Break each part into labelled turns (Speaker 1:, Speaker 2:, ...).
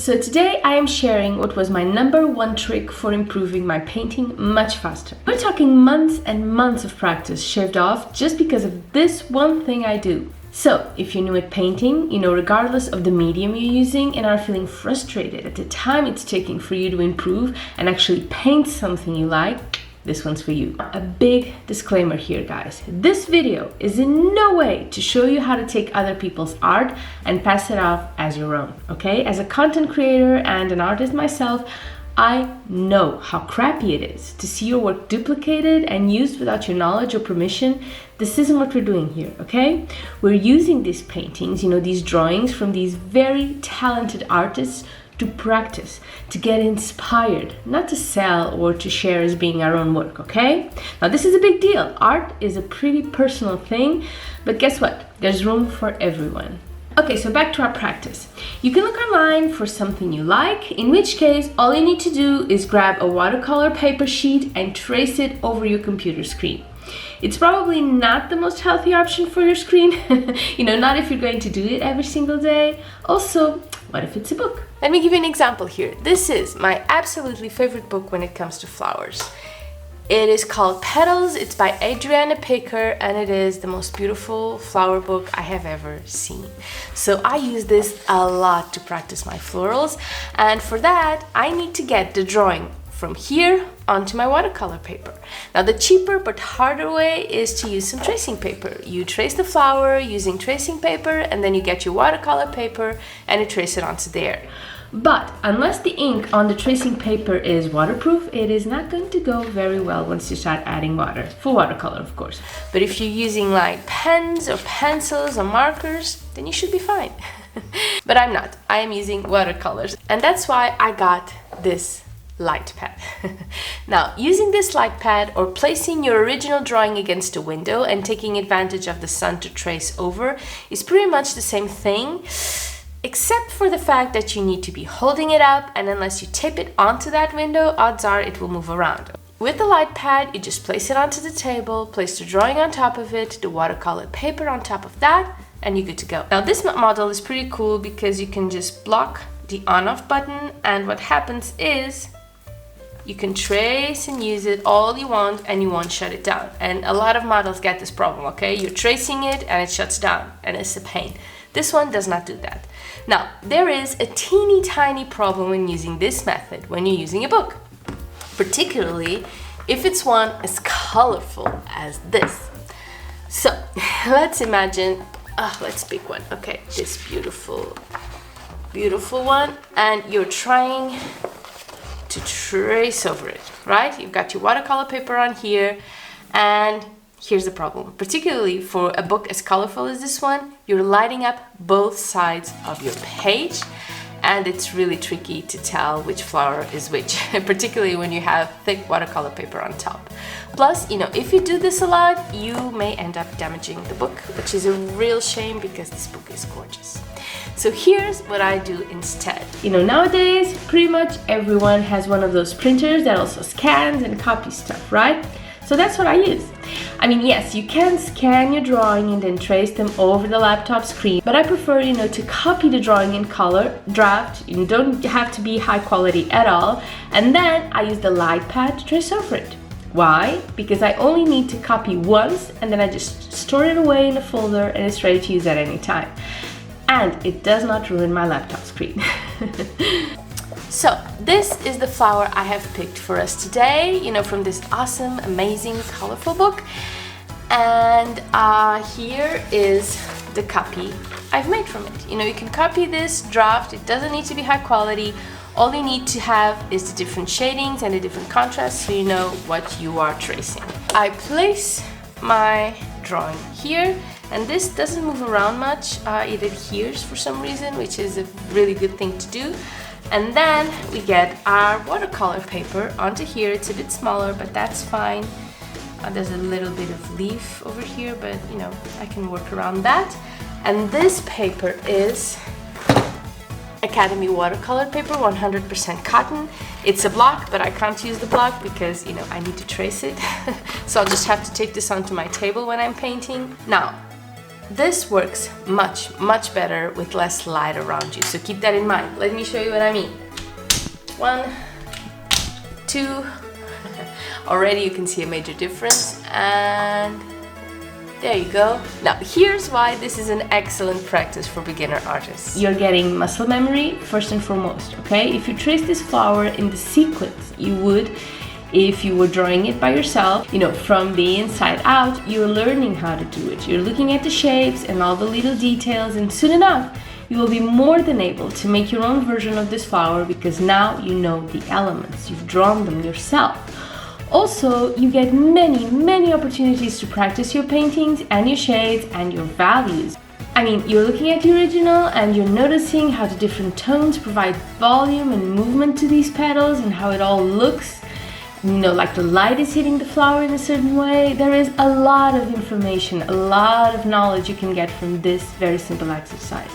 Speaker 1: So today I am sharing what was my #1 trick for improving my painting much faster. We're talking months and months of practice shaved off just because of this one thing I do. So if you're new at painting, regardless of the medium you're using and are feeling frustrated at the time it's taking for you to improve and actually paint something you like, this one's for you. A big disclaimer here, guys. This video is in no way to show you how to take other people's art and pass it off as your own, okay? As a content creator and an artist myself, I know how crappy it is to see your work duplicated and used without your knowledge or permission. This isn't what we're doing here, okay? We're using these paintings, these drawings from these very talented artists to practice, to get inspired, not to sell or to share as being our own work, okay? Now this is a big deal. Art is a pretty personal thing, but guess what? There's room for everyone. Okay, so back to our practice. You can look online for something you like, in which case all you need to do is grab a watercolor paper sheet and trace it over your computer screen. It's probably not the most healthy option for your screen, not if you're going to do it every single day. Also, what if it's a book? Let me give you an example here. This is my absolutely favorite book when it comes to flowers. It is called Petals. It's by Adriana Picker, and it is the most beautiful flower book I have ever seen. So I use this a lot to practice my florals, and for that I need to get the drawing from here onto my watercolor paper. Now the cheaper but harder way is to use some tracing paper. You trace the flower using tracing paper, and then you get your watercolor paper and you trace it onto there. But unless the ink on the tracing paper is waterproof, it is not going to go very well once you start adding water. For watercolor, of course. But if you're using like pens or pencils or markers, then you should be fine. But I'm not. I am using watercolors, and that's why I got this light pad. Now, using this light pad or placing your original drawing against a window and taking advantage of the sun to trace over is pretty much the same thing, except for the fact that you need to be holding it up, and unless you tape it onto that window, odds are it will move around. With the light pad, you just place it onto the table, place the drawing on top of it, the watercolor paper on top of that, and you're good to go. Now this model is pretty cool because you can just block the on-off button, and what happens is you can trace and use it all you want and you won't shut it down. And a lot of models get this problem, okay? You're tracing it and it shuts down and it's a pain. This one does not do that. Now, there is a teeny tiny problem when using this method when you're using a book, particularly if it's one as colorful as this. So let's imagine, let's pick one. Okay, this beautiful one, and you're trying to trace over it, right? You've got your watercolor paper on here, and here's the problem. Particularly for a book as colorful as this one, you're lighting up both sides of your page, and it's really tricky to tell which flower is which, particularly when you have thick watercolor paper on top. Plus, if you do this a lot, you may end up damaging the book, which is a real shame because this book is gorgeous. So here's what I do instead. Nowadays, pretty much everyone has one of those printers that also scans and copies stuff, right? So that's what I use. I mean, yes, you can scan your drawing and then trace them over the laptop screen, but I prefer, to copy the drawing in color, draft. You don't have to be high quality at all, and then I use the light pad to trace over it. Why? Because I only need to copy once, and then I just store it away in a folder and it's ready to use at any time. And it does not ruin my laptop screen. So this is the flower I have picked for us today, from this awesome, amazing, colorful book. And here is the copy I've made from it. You can copy this draft. It doesn't need to be high quality. All you need to have is the different shadings and the different contrasts so you know what you are tracing. I place my drawing here, and this doesn't move around much. It adheres for some reason, which is a really good thing to do. And then we get our watercolor paper onto here. It's a bit smaller, but that's fine. There's a little bit of leaf over here, but I can work around that. And this paper is Academy watercolor paper, 100% cotton. It's a block, but I can't use the block because, I need to trace it. So I'll just have to take this onto my table when I'm painting. Now, this works much better with less light around you, so keep that in mind. Let me show you what I mean. 1, 2, already you can see a major difference, and there you go. Now here's why this is an excellent practice for beginner artists. You're getting muscle memory first and foremost, okay? If you trace this flower in the sequence you would if you were drawing it by yourself, you know, from the inside out, you're learning how to do it. You're looking at the shapes and all the little details, and soon enough, you will be more than able to make your own version of this flower because now you know the elements. You've drawn them yourself. Also, you get many opportunities to practice your paintings and your shades and your values. I mean, you're looking at the original and you're noticing how the different tones provide volume and movement to these petals and how it all looks. You know, like the light is hitting the flower in a certain way. There is a lot of information, a lot of knowledge you can get from this very simple exercise.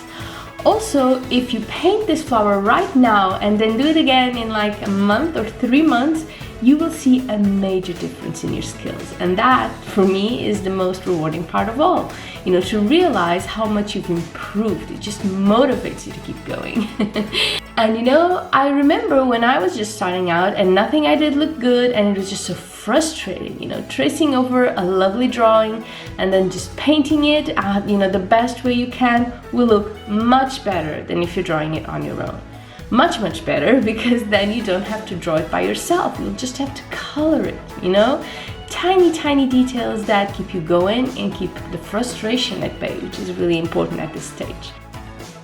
Speaker 1: Also, if you paint this flower right now and then do it again in like a month or 3 months, you will see a major difference in your skills. And that, for me, is the most rewarding part of all. You know, to realize how much you've improved. It just motivates you to keep going. And you know, I remember when I was just starting out and nothing I did looked good, and it was just so frustrating, you know, tracing over a lovely drawing and then just painting it, you know, the best way you can will look much better than if you're drawing it on your own. Much better, because then you don't have to draw it by yourself. You'll just have to color it, you know? Tiny details that keep you going and keep the frustration at bay, which is really important at this stage.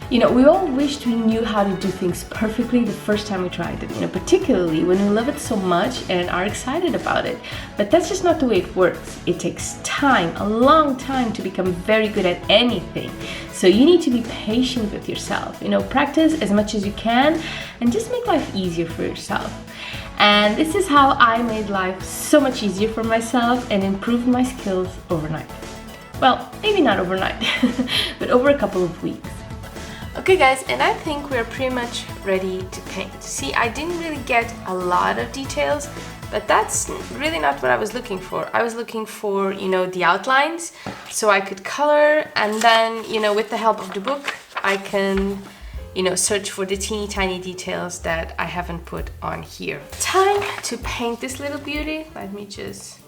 Speaker 1: You know, we all wished we knew how to do things perfectly the first time we tried them, you know, particularly when we love it so much and are excited about it. But that's just not the way it works. It takes time, a long time, to become very good at anything. So you need to be patient with yourself, you know, practice as much as you can and just make life easier for yourself. And this is how I made life so much easier for myself and improved my skills overnight. Well, maybe not overnight, but over a couple of weeks. Okay guys, and I think we're pretty much ready to paint. See, I didn't really get a lot of details, but that's really not what I was looking for. I was looking for, you know, the outlines so I could color, and then, you know, with the help of the book, I can, you know, search for the teeny tiny details that I haven't put on here. Time to paint this little beauty. Let me just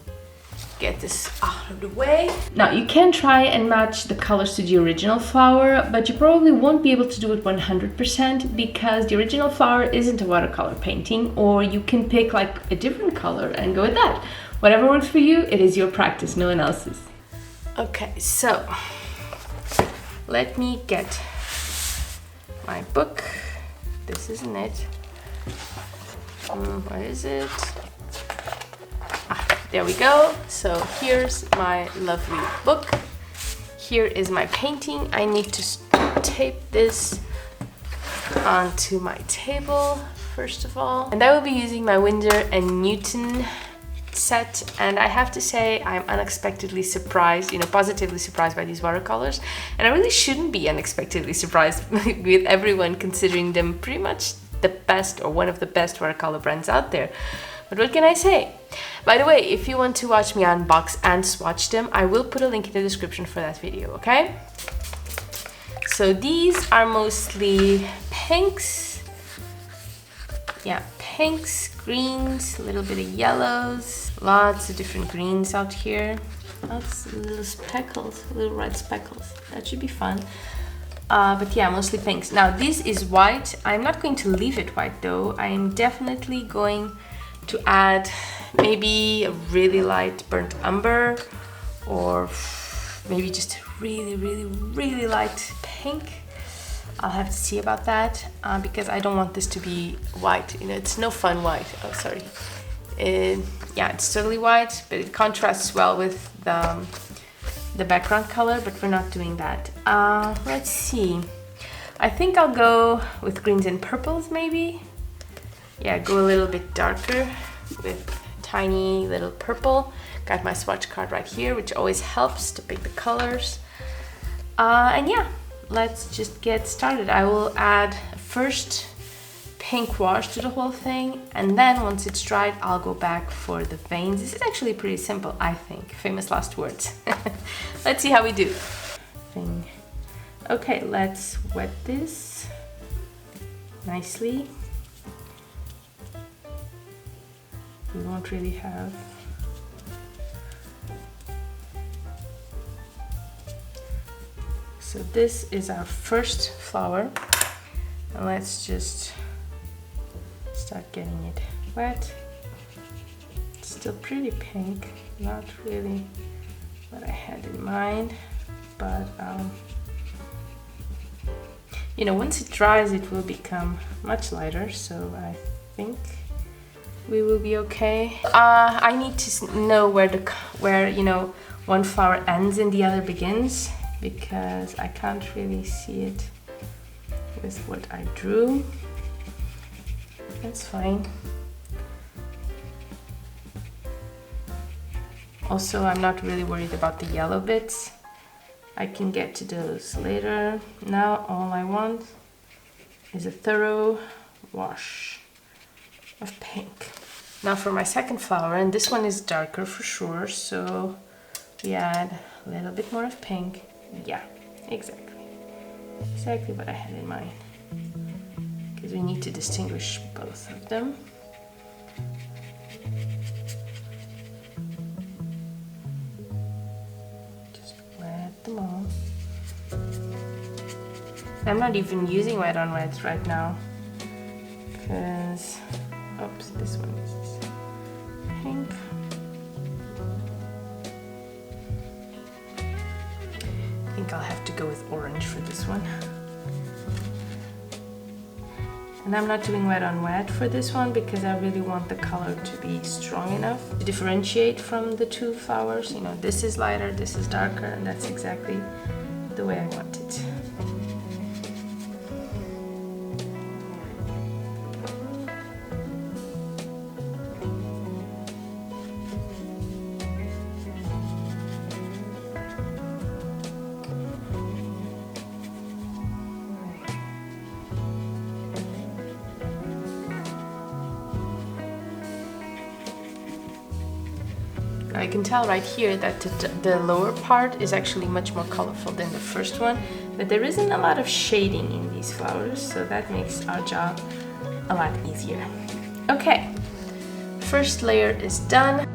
Speaker 1: get this out of the way. Now you can try and match the colors to the original flower, but you probably won't be able to do it 100% because the original flower isn't a watercolor painting, or you can pick like a different color and go with that. Whatever works for you, it is your practice, no one else's. Okay, so let me get my book. This isn't it. What is it? There we go. So here's my lovely book. Here is my painting. I need to tape this onto my table first of all. And I will be using my Winsor & Newton set, and I have to say I'm unexpectedly surprised, you know, positively surprised by these watercolors. And I really shouldn't be unexpectedly surprised with everyone, considering them pretty much the best or one of the best watercolor brands out there. But what can I say? By the way, if you want to watch me unbox and swatch them, I will put a link in the description for that video, okay? So these are mostly pinks. Yeah, pinks, greens, a little bit of yellows, lots of different greens out here. Lots of little speckles, little red speckles. That should be fun. But yeah, mostly pinks. Now this is white. I'm not going to leave it white though. I am definitely going to add maybe a really light burnt umber, or maybe just a really light pink. I'll have to see about that because I don't want this to be white. You know, it's no fun white. Oh, sorry. Yeah, it's totally white, but it contrasts well with the background color, but we're not doing that. Let's see. I think I'll go with greens and purples maybe. Yeah, go a little bit darker with tiny little purple. Got my swatch card right here, which always helps to pick the colors. And yeah, let's just get started. I will add first pink wash to the whole thing, and then once it's dried, I'll go back for the veins. This is actually pretty simple, I think. Famous last words. Let's see how we do. thing. Okay, let's wet this nicely. We won't really have so this is our first flower, and let's just start getting it wet. It's still pretty pink, not really what I had in mind, but you know, once it dries it will become much lighter, so I think we will be okay. I need to know where you know, one flower ends and the other begins, because I can't really see it with what I drew. That's fine. Also, I'm not really worried about the yellow bits. I can get to those later. Now all I want is a thorough wash of pink. Now for my second flower, and this one is darker for sure, so we add a little bit more of pink. Yeah, exactly what I had in mind, because we need to distinguish both of them. Just wet them all. I'm not even using wet on wet right now, because oops, this one is pink. I think I'll have to go with orange for this one. And I'm not doing wet on wet for this one because I really want the color to be strong enough to differentiate from the two flowers. You know, this is lighter, this is darker, and that's exactly the way I want it. I can tell right here that the lower part is actually much more colorful than the first one, but there isn't a lot of shading in these flowers, so that makes our job a lot easier. Okay, first layer is done.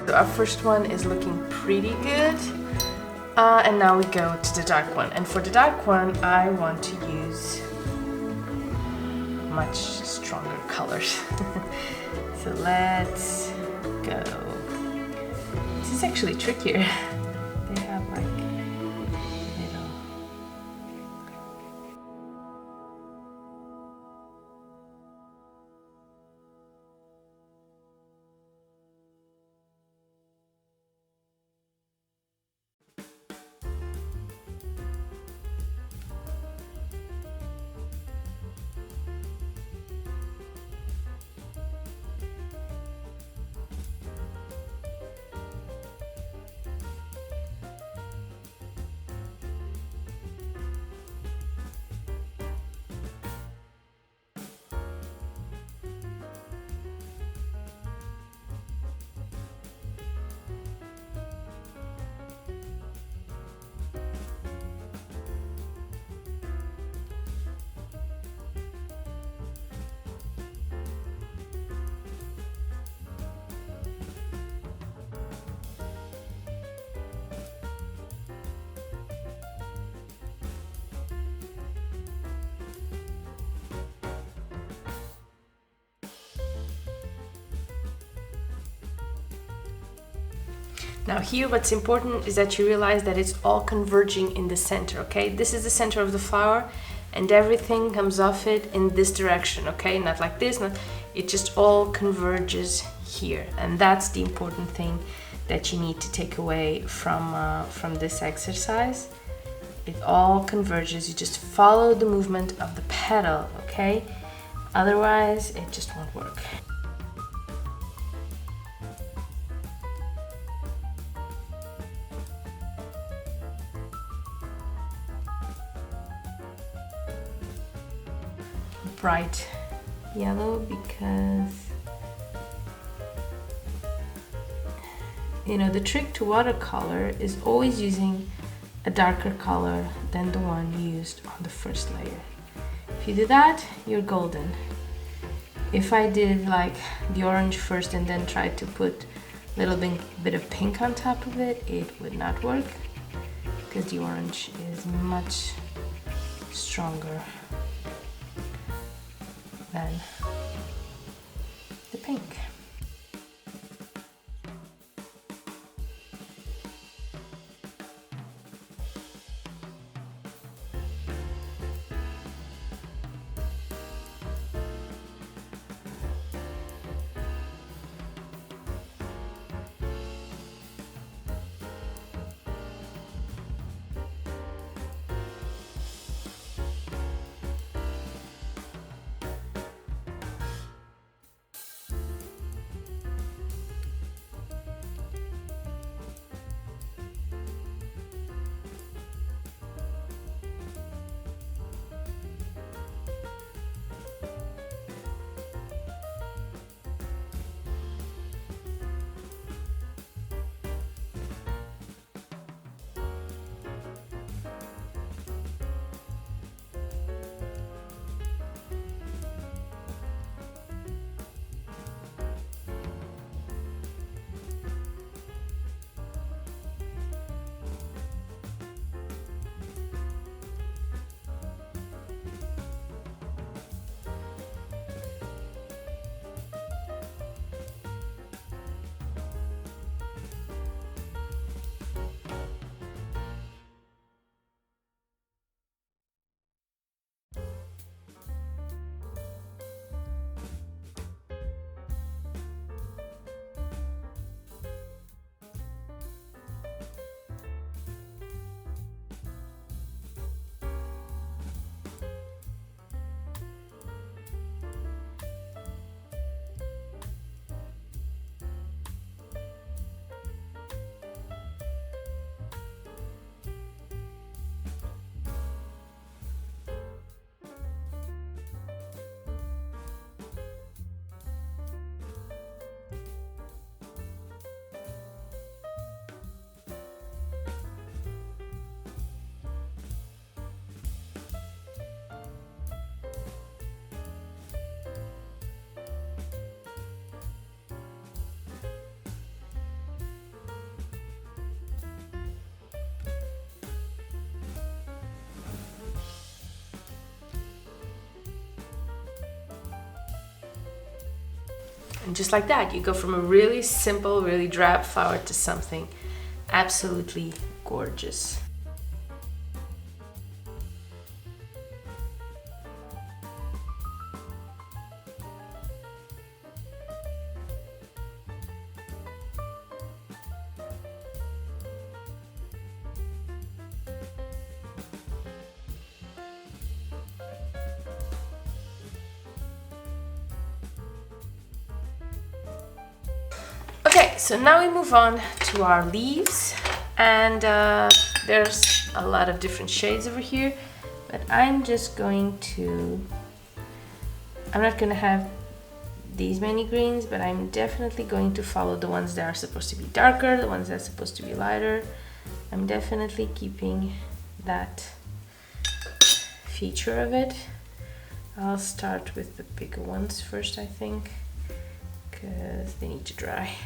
Speaker 1: So our first one is looking pretty good. And now we go to the dark one. And for the dark one, I want to use much stronger colors. So let's go. This is actually trickier. They have like little. Now here what's important is that you realize that it's all converging in the center, okay? This is the center of the flower and everything comes off it in this direction, okay? Not like this, it just all converges here. And that's the important thing that you need to take away from this exercise. It all converges, you just follow the movement of the petal, okay? Otherwise, it just won't work. Bright yellow because you know the trick to watercolor is always using a darker color than the one used on the first layer. If you do that, you're golden. If I did like the orange first and then tried to put a little bit of pink on top of it, it would not work because the orange is much stronger than the pink. And just like that, you go from a really simple, really drab flower to something absolutely gorgeous. Okay, so now we move on to our leaves, and there's a lot of different shades over here, but I'm just going to, I'm not going to have these many greens, but I'm definitely going to follow the ones that are supposed to be darker, the ones that are supposed to be lighter. I'm definitely keeping that feature of it. I'll start with the bigger ones first, I think, because they need to dry.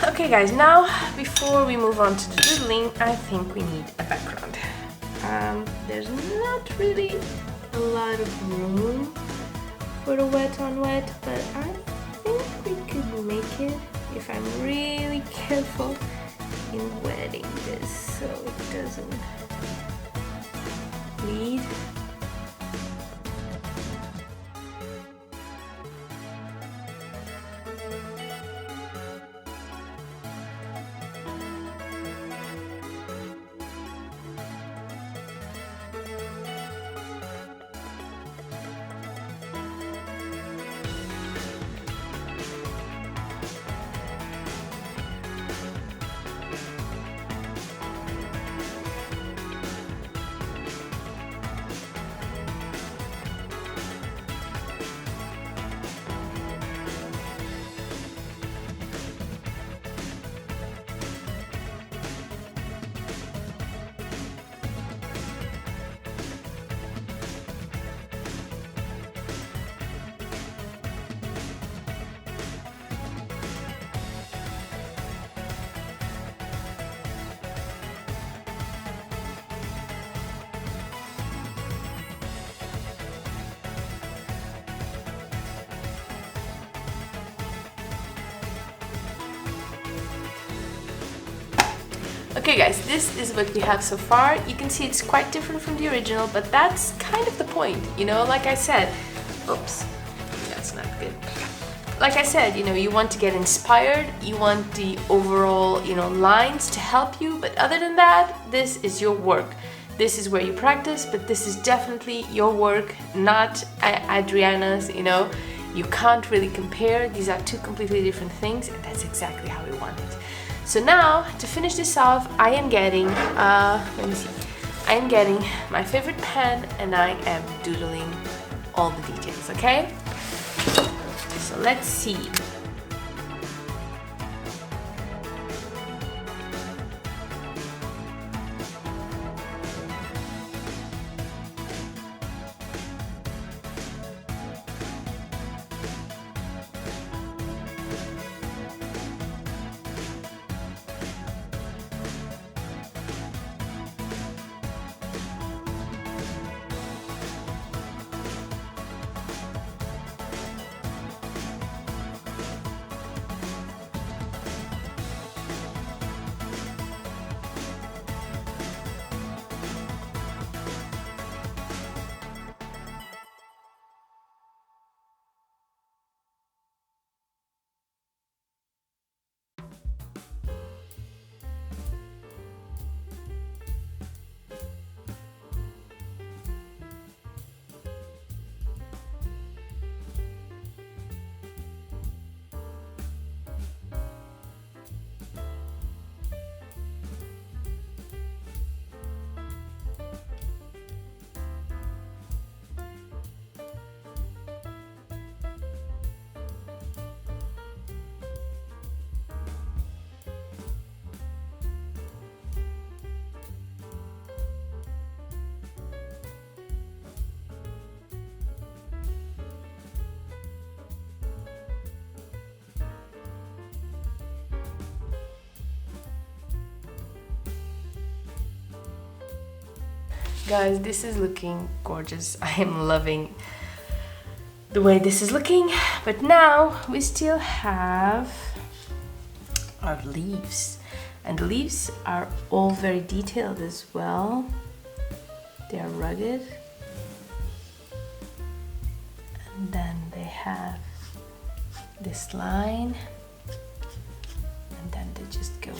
Speaker 1: Okay guys, now before we move on to the doodling, I think we need a background. There's not really a lot of room for the wet on wet, but I think we could make it if I'm really careful in wetting this so it doesn't bleed. Okay guys, this is what we have so far. You can see it's quite different from the original, but that's kind of the point, you know, like I said. Oops, that's not good. Like I said, you know, you want to get inspired, you want the overall, you know, lines to help you, but other than that, this is your work. This is where you practice, but this is definitely your work, not Adriana's, you know. You can't really compare. These are two completely different things, and that's exactly how we want it. So now, to finish this off, I am getting, let me see, I am getting my favorite pen, and I am doodling all the details, okay? So let's see. Guys, this is looking gorgeous. I am loving the way this is looking. But now we still have our leaves. And the leaves are all very detailed as well. They are rugged. And then they have this line. And then they just go.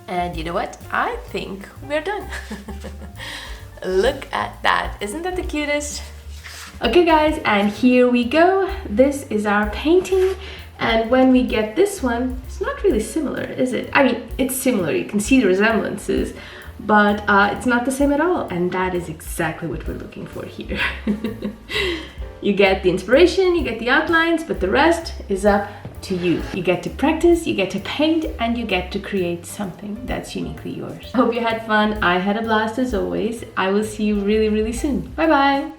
Speaker 1: And you know what? I think we're done. Look at that. Isn't that the cutest? Okay guys, and here we go. This is our painting. And when we get this one, it's not really similar, is it? I mean, it's similar. You can see the resemblances, but it's not the same at all. And that is exactly what we're looking for here. You get the inspiration, you get the outlines, but the rest is up to you. You get to practice, you get to paint, and you get to create something that's uniquely yours. Hope you had fun. I had a blast as always. I will see you really, really soon. Bye bye.